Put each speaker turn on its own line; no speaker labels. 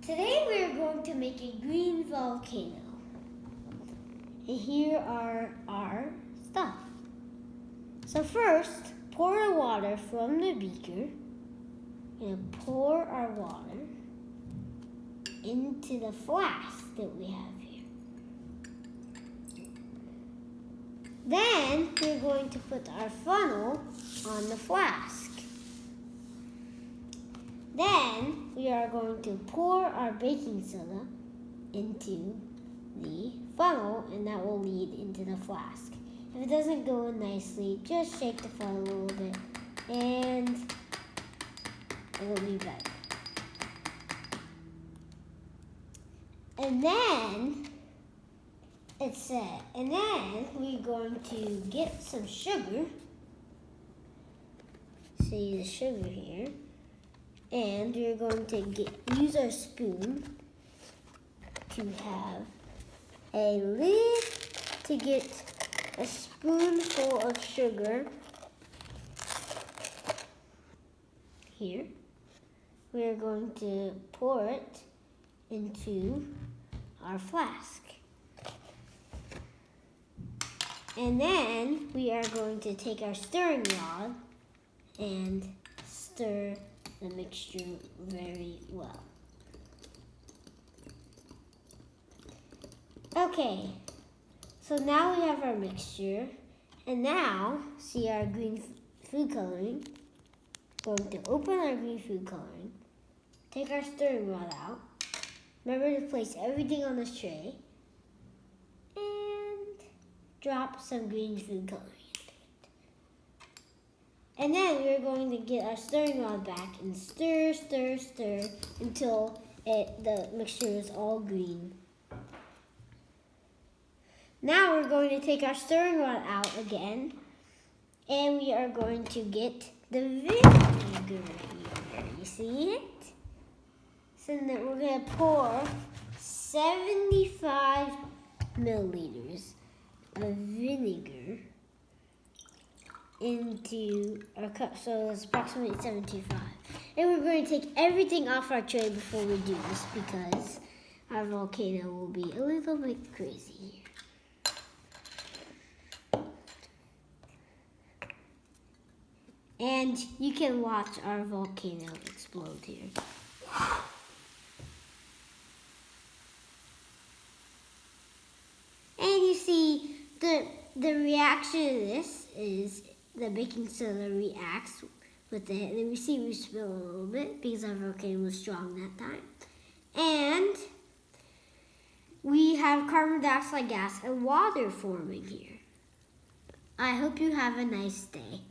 Today we are going to make a green volcano. And here are our stuff. So first, pour the water from the beaker. And pour our water into the flask that we have here. Then we're going to put our funnel on the flask. Then we are going to pour our baking soda into the funnel, and that will lead into the flask. If it doesn't go in nicely, just shake the funnel a little bit and it'll be better. And then it's set. And then we're going to get some sugar. See the sugar here. And we're going to use our spoon to have a lid to get a spoonful of sugar here. We're going to pour it into our flask. And then we are going to take our stirring rod and stir the mixture very well. Okay, so now we have our mixture, and now see our green food coloring. We're going to open our green food coloring, take our stirring rod out. Remember to place everything on this tray, and drop some green food coloring. And then we're going to get our stirring rod back and stir, stir, stir until the mixture is all green. Now we're going to take our stirring rod out again, and we are going to get the vinegar here. You see it? So then we're going to pour 75 milliliters of vinegar into our cup, so it's approximately 75. And we're going to take everything off our tray before we do this because our volcano will be a little bit crazy here. And you can watch our volcano explode here. And you see the reaction to this is the baking soda reacts with it, and then we see we spill a little bit because our volcano was strong that time. And we have carbon dioxide gas and water forming here. I hope you have a nice day.